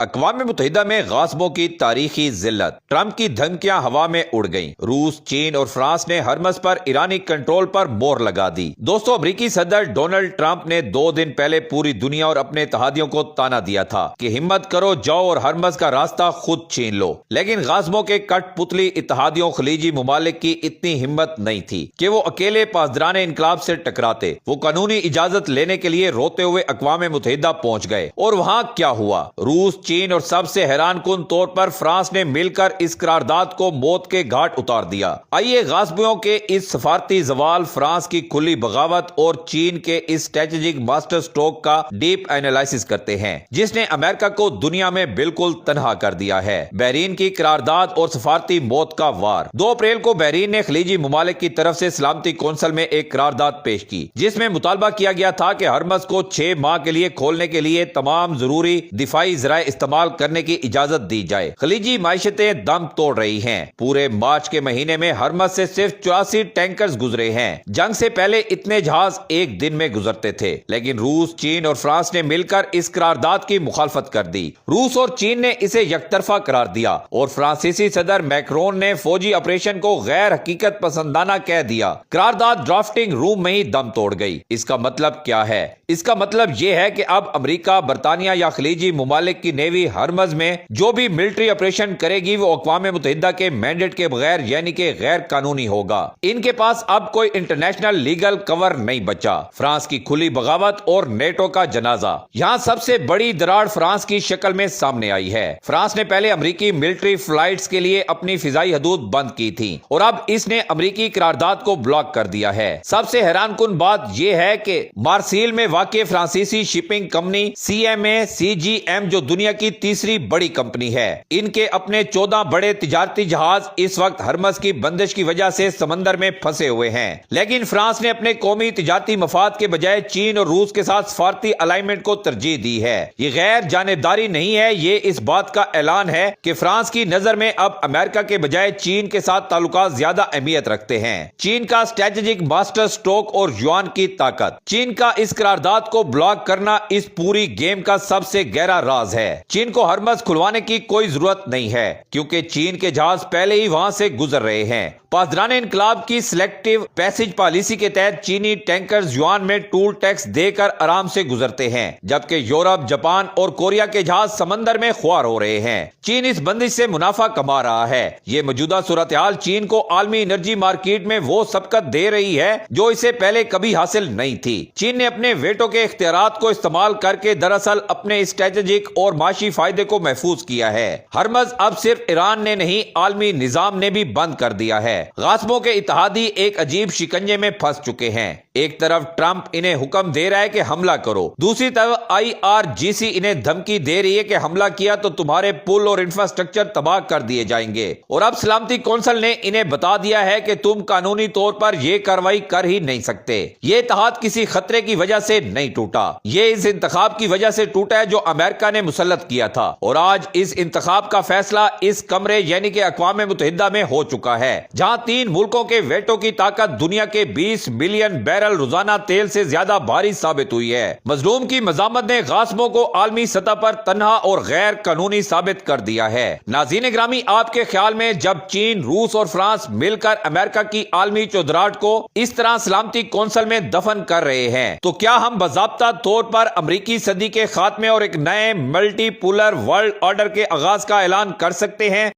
اقوام متحدہ میں غاصبوں کی تاریخی ذلت، ٹرمپ کی دھمکیاں ہوا میں اڑ گئیں۔ روس، چین اور فرانس نے ہرمز پر ایرانی کنٹرول پر مہر لگا دی۔ دوستو، امریکی صدر ڈونلڈ ٹرمپ نے 2 دن پہلے پوری دنیا اور اپنے اتحادیوں کو تانا دیا تھا کہ ہمت کرو، جاؤ اور ہرمز کا راستہ خود چھین لو۔ لیکن غاصبوں کے کٹ پتلی اتحادیوں خلیجی ممالک کی اتنی ہمت نہیں تھی کہ وہ اکیلے پاسداران انقلاب سے ٹکراتے۔ وہ قانونی اجازت لینے کے لیے روتے ہوئے اقوام متحدہ پہنچ گئے، اور وہاں کیا ہوا؟ روس، چین اور سب سے حیران کن طور پر فرانس نے مل کر اس قرارداد کو موت کے گھاٹ اتار دیا۔ آئیے غاصبوں کے اس سفارتی زوال، فرانس کی کھلی بغاوت اور چین کے اس اسٹریٹجک ماسٹر سٹروک کا ڈیپ اینالائسس کرتے ہیں، جس نے امریکہ کو دنیا میں بالکل تنہا کر دیا ہے۔ بحرین کی قرارداد اور سفارتی موت کا وار۔ 2 اپریل کو بحرین نے خلیجی ممالک کی طرف سے سلامتی کونسل میں ایک قرارداد پیش کی، جس میں مطالبہ کیا گیا تھا کہ ہرمز کو 6 ماہ کے لیے کھولنے کے لیے تمام ضروری دفاعی ذرائع استعمال کرنے کی اجازت دی جائے۔ خلیجی معیشتیں دم توڑ رہی ہیں۔ پورے مارچ کے مہینے میں ہرمز سے صرف 84 ٹینکرز گزرے ہیں۔ جنگ سے پہلے اتنے جہاز ایک دن میں گزرتے تھے، لیکن روس، چین اور فرانس نے مل کر اس قرارداد کی مخالفت کر دی۔ روس اور چین نے اسے یک طرفہ قرار دیا اور فرانسیسی صدر میکرون نے فوجی آپریشن کو غیر حقیقت پسندانہ کہہ دیا۔ قرارداد ڈرافٹنگ روم میں ہی دم توڑ گئی۔ اس کا مطلب کیا ہے؟ اس کا مطلب یہ ہے کہ اب امریکہ، برطانیہ یا خلیجی ممالک کی نیوی ہرمز میں جو بھی ملٹری آپریشن کرے گی وہ اقوام متحدہ کے مینڈیٹ کے بغیر، یعنی کہ غیر قانونی ہوگا۔ ان کے پاس اب کوئی انٹرنیشنل لیگل کور نہیں بچا۔ فرانس کی کھلی بغاوت اور نیٹو کا جنازہ۔ یہاں سب سے بڑی دراڑ فرانس کی شکل میں سامنے آئی ہے۔ فرانس نے پہلے امریکی ملٹری فلائٹس کے لیے اپنی فضائی حدود بند کی تھی، اور اب اس نے امریکی قرارداد کو بلاک کر دیا ہے۔ سب سے حیران کن بات یہ ہے کہ مارسیل میں واقع فرانسیسی شپنگ کمپنی CMA-CGM، جو دنیا کی تیسری بڑی کمپنی ہے، ان کے اپنے 14 بڑے تجارتی جہاز اس وقت ہرمز کی بندش کی وجہ سے سمندر میں پھنسے ہوئے ہیں۔ لیکن فرانس نے اپنے قومی تجارتی مفاد کے بجائے چین اور روس کے ساتھ سفارتی الائنمنٹ کو ترجیح دی ہے۔ یہ غیر جانبداری نہیں ہے، یہ اس بات کا اعلان ہے کہ فرانس کی نظر میں اب امریکہ کے بجائے چین کے ساتھ تعلقات زیادہ اہمیت رکھتے ہیں۔ چین کا اسٹریٹجک ماسٹر سٹروک اور یوان کی طاقت۔ چین کا اس قرارداد کو بلاک کرنا اس پوری گیم کا سب سے گہرا راز ہے۔ چین کو ہرمز کھلوانے کی کوئی ضرورت نہیں ہے، کیونکہ چین کے جہاز پہلے ہی وہاں سے گزر رہے ہیں۔ پاسداران انقلاب کی سلیکٹیو پیسج پالیسی کے تحت چینی ٹینکرز یوان میں ٹول ٹیکس دے کر آرام سے گزرتے ہیں، جبکہ یورپ، جاپان اور کوریا کے جہاز سمندر میں خوار ہو رہے ہیں۔ چین اس بندش سے منافع کما رہا ہے۔ یہ موجودہ صورتحال چین کو عالمی انرجی مارکیٹ میں وہ سبقت دے رہی ہے جو اسے پہلے کبھی حاصل نہیں تھی۔ چین نے اپنے ویٹو کے اختیارات کو استعمال کر کے دراصل اپنے اسٹریٹجک اور معاشی فائدے کو محفوظ کیا ہے۔ ہرمز اب صرف ایران نے نہیں، عالمی نظام نے بھی بند کر دیا ہے۔ غاصبوں کے اتحادی ایک عجیب شکنجے میں پھنس چکے ہیں۔ ایک طرف ٹرمپ انہیں حکم دے رہا ہے کہ حملہ کرو، دوسری طرف IRGC انہیں دھمکی دے رہی ہے کہ حملہ کیا تو تمہارے پل اور انفراسٹرکچر تباہ کر دیے جائیں گے، اور اب سلامتی کونسل نے انہیں بتا دیا ہے کہ تم قانونی طور پر یہ کارروائی کر ہی نہیں سکتے۔ یہ اتحاد کسی خطرے کی وجہ سے نہیں ٹوٹا، یہ اس انتخاب کی وجہ سے ٹوٹا ہے جو امریکہ نے مسلط کیا تھا، اور آج اس انتخاب کا فیصلہ اس کمرے یعنی کہ اقوام متحدہ میں ہو چکا ہے، جہاں 3 ملکوں کے ویٹو کی طاقت دنیا کے 20 ملین بیرل روزانہ تیل سے زیادہ بھاری ثابت ہوئی ہے۔ مظلوم کی مزاحمت نے غاصبوں کو عالمی سطح پر تنہا اور غیر قانونی ثابت کر دیا ہے۔ ناظرین گرامی، آپ کے خیال میں جب چین، روس اور فرانس مل کر امریکہ کی عالمی چودراہٹ کو اس طرح سلامتی کونسل میں دفن کر رہے ہیں، تو کیا ہم باضابطہ طور پر امریکی صدی کے خاتمے اور ایک نئے ملٹی پولر ورلڈ آرڈر کے آغاز کا اعلان کر سکتے ہیں؟